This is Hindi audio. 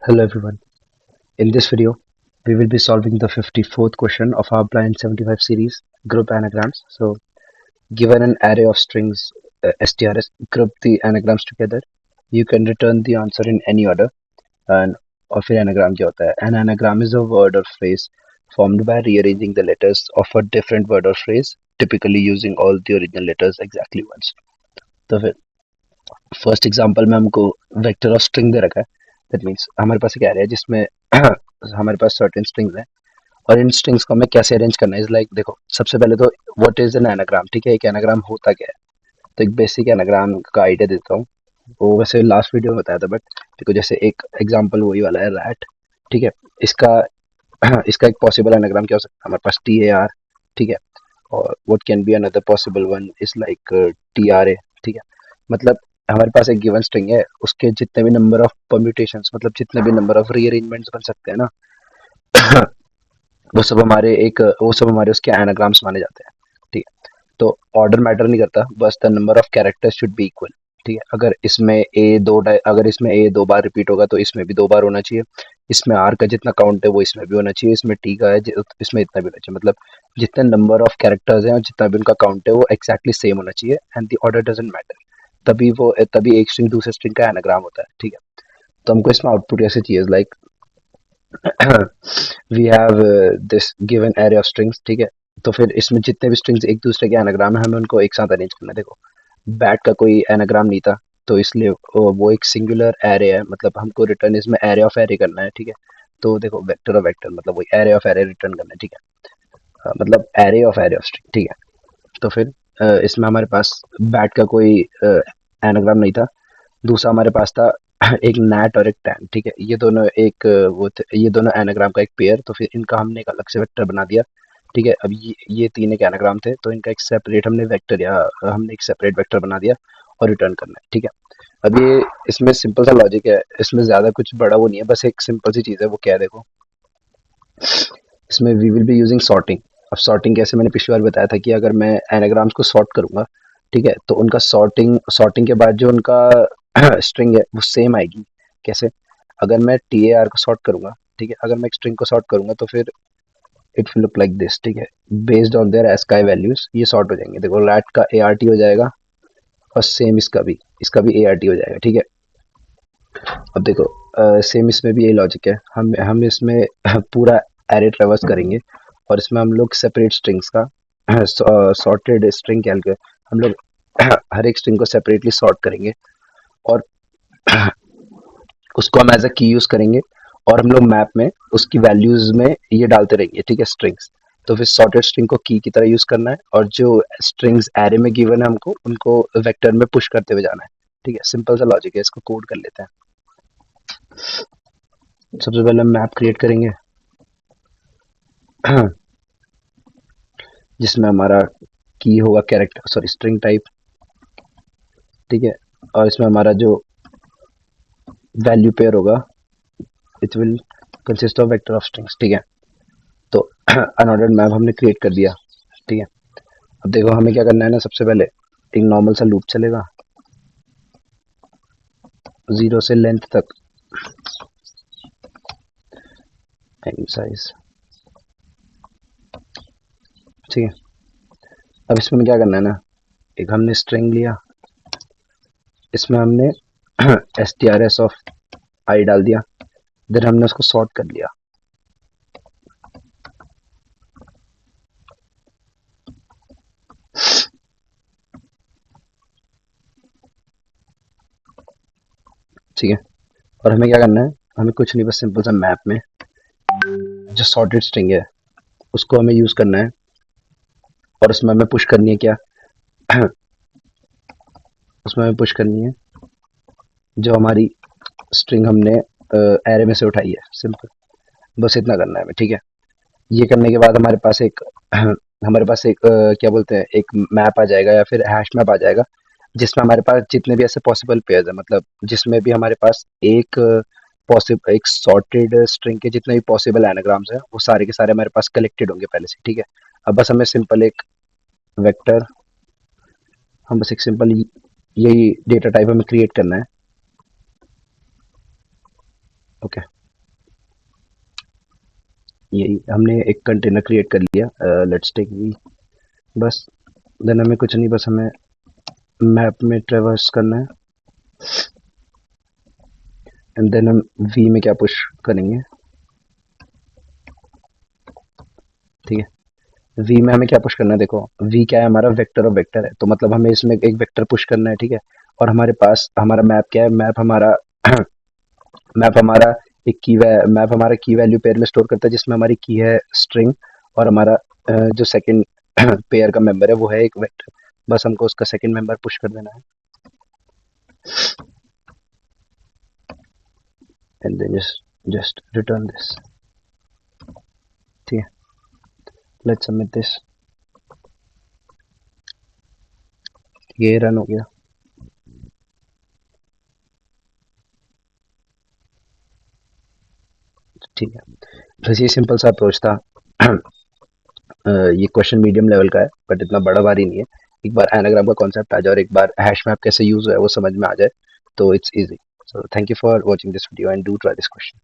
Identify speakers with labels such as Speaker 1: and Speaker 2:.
Speaker 1: Hello everyone. In this video, we will be solving the 54th question of our Blind 75 series, group anagrams. So, given an array of strings STRs, group the anagrams together. You can return the answer in any order. And और फिर anagram क्या होता है? An anagram is a word or phrase formed by rearranging the letters of a different word or phrase, typically using all the original letters exactly once. तो फिर फर्स्ट एग्जांपल में हमको वेक्टर ऑफ स्ट्रिंग दे रखा है. दैट मीन्स हमारे पास एक एरे है जिसमें हमारे पास सर्टेन स्ट्रिंग्स हैं और इन स्ट्रिंग्स को हमें कैसे अरेंज करना है. इज लाइक देखो, सबसे पहले तो व्हाट इज एन एनाग्राम. ठीक है, एक एनाग्राम होता क्या है. तो एक बेसिक एनाग्राम का आइडिया देता हूँ. वो वैसे लास्ट वीडियो में बताया था, बट देखो जैसे एक एग्जांपल वही वाला है, रैट. ठीक है, इसका इसका एक पॉसिबल एनाग्राम क्या हो सकता है. हमारे पास TAR. ठीक है, और what can be another possible one is like TRA. ठीक है, मतलब हमारे पास एक गिवन स्ट्रिंग है, उसके जितने भी नंबर ऑफ परम्यूटेशंस, मतलब जितने भी नंबर ऑफ रीअरेंजमेंट्स बन सकते हैं ना, वो सब हमारे उसके एनाग्राम्स माने जाते हैं. ठीक है, तो ऑर्डर मैटर नहीं करता, बस the number of characters should be equal. ठीक है, अगर इसमें ए दो बार रिपीट होगा तो इसमें भी दो बार होना चाहिए. इसमें आर का जितना काउंट है वो इसमें भी होना चाहिए. इसमें टी का है इसमें इतना भी होना चाहिए. मतलब जितने नंबर ऑफ कैरेक्टर्स हैं और जितना भी उनका काउंट है वो एक्जैक्टली सेम होना चाहिए. And the order doesn't matter. तभी एक स्ट्रिंग दूसरे स्ट्रिंग का एनाग्राम होता है. ठीक है, तो हमको इसमें आउटपुट ऐसे चाहिए. Like we have this given array of strings. ठीक है, तो फिर इसमें जितने भी स्ट्रिंग्स एक दूसरे के एनाग्राम है, हमें उनको एक साथ अरेंज करना है. देखो, बैट का कोई एनाग्राम नहीं था, तो इसलिए वो एक सिंगुलर एरे है. मतलब हमको रिटर्न इसमें एरे ऑफ एरे करना है. ठीक है, तो देखो वेक्टर ऑफ वेक्टर मतलब वही एरे ऑफ एरे रिटर्न करना है. ठीक है, मतलब एरे ऑफ स्ट्रिंग. ठीक है, तो फिर इसमें हमारे पास बैट का कोई एनाग्राम नहीं था. दूसरा हमारे पास था एक नैट और एक टैन. ठीक है, ये दोनों ये दोनों एनाग्राम का एक पेयर. तो फिर इनका हमने एक अलग से वेक्टर बना दिया. ठीक है, अब ये तीन एक एनाग्राम थे, तो इनका एक सेपरेट हमने एक सेपरेट वेक्टर बना दिया और रिटर्न करना है. ठीक है, अब ये इसमें सिंपल सा लॉजिक है, इसमें ज्यादा कुछ बड़ा वो नहीं है, बस एक सिंपल सी चीज है. वो क्या है, देखो, इसमें we will be using sorting. अब सॉर्टिंग कैसे, मैंने पिछली बार बताया था कि अगर मैं एनाग्राम्स को सॉर्ट करूंगा, ठीक है, तो उनका सॉर्टिंग सॉर्टिंग के बाद जो उनका स्ट्रिंग है वो सेम आएगी. कैसे, अगर मैं TAR को सॉर्ट करूंगा, ठीक है, अगर मैं एक स्ट्रिंग को सॉर्ट करूंगा तो फिर it will look like this. ठीक है, based on their ASCII values ये सॉर्ट हो जाएंगे. देखो, रैट का ART हो जाएगा और सेम इसका भी ART हो जाएगा. ठीक है, अब देखो, सेम इसमें भी यही लॉजिक है. हम इसमें पूरा एरे ट्रेवर्स करेंगे और इसमें हम लोग सेपरेट स्ट्रिंग्स का सॉर्टेड स्ट्रिंग कैलकुलेट, हम लोग हर एक स्ट्रिंग को सेपरेटली सॉर्ट करेंगे और उसको हम एज अ की यूज करेंगे. और हम लोग मैप में उसकी वैल्यूज में ये डालते रहेंगे. ठीक है, स्ट्रिंग्स. तो फिर सॉर्टेड स्ट्रिंग को की तरह यूज करना है और जो स्ट्रिंग्स एरे में गिवन है हमको उनको वेक्टर में पुश करते हुए जाना है. ठीक है, सिंपल सा लॉजिक है, इसको कोड कर लेते हैं. सबसे पहले हम मैप क्रिएट करेंगे जिसमें हमारा की होगा कैरेक्टर, सॉरी, स्ट्रिंग टाइप. ठीक है, और इसमें हमारा जो वैल्यू पेयर होगा it will consist of vector of strings. ठीक है, तो अनऑर्डर्ड मैप हमने क्रिएट कर दिया. ठीक है, अब देखो हमें क्या करना है ना. सबसे पहले एक नॉर्मल सा लूप चलेगा 0 से लेंथ तक. साइज. ठीक है, अब इसमें क्या करना है ना, एक हमने स्ट्रिंग लिया, इसमें हमने STRS ऑफ आई डाल दिया. देन हमने उसको सॉर्ट कर लिया. ठीक है, और हमें क्या करना है, हमें कुछ नहीं, बस सिंपल सा मैप में जो सॉर्टेड स्ट्रिंग है उसको हमें यूज करना है और उसमें हमें पुश करनी है क्या उसमें हमें पुश करनी है जो हमारी स्ट्रिंग हमने एरे में से उठाई है. सिंपल, बस इतना करना है हमें. ठीक है, ये करने के बाद हमारे पास एक क्या बोलते हैं, एक मैप आ जाएगा या फिर हैश मैप आ जाएगा जिसमें हमारे पास जितने भी ऐसे पॉसिबल पेयर्स है, मतलब जिसमें भी हमारे पास एक सॉर्टेड स्ट्रिंग के जितने भी पॉसिबल एनाग्राम्स हैं वो सारे के सारे हमारे पास कलेक्टेड होंगे पहले से. ठीक है, अब बस हमें सिंपल एक वेक्टर, हम बस एक सिंपल यही डेटा टाइप हमें क्रिएट करना है. ओके, यही हमने एक कंटेनर क्रिएट कर लिया। लेट्स टेक वी, बस देन हमें कुछ नहीं, बस हमें मैप में ट्रेवर्स करना है एंड देन हम वी में क्या पुश करेंगे, ठीक है। वी में हमें क्या पुश करना है, देखो वी क्या है, हमारा वेक्टर ऑफ वेक्टर है, तो मतलब हमें इसमें एक वेक्टर पुश करना है, ठीक है। और हमारे पास हमारा मैप क्या है, मैप हमारा मैप हमारा एक की मैप हमारा की वैल्यू पेयर में स्टोर करता है, जिसमें हमारी की है स्ट्रिंग, और हमारा जो सेकंड पेयर का मेंबर है वो है एक वेक्टर। बस हमको उसका सेकंड मेंबर पुश कर देना है and then just return this, ठीक है। लेट्स सबमिट दिस, ये रन हो गया, ठीक है। बस ये सिंपल सा अप्रोच था। ये क्वेश्चन मीडियम लेवल का है बट इतना बड़ा भारी नहीं है। एक बार एनाग्राम का कॉन्सेप्ट आ जाए और एक बार हैश मैप कैसे यूज है वो समझ में आ जाए तो it's easy. So thank you for watching this video and do try this question.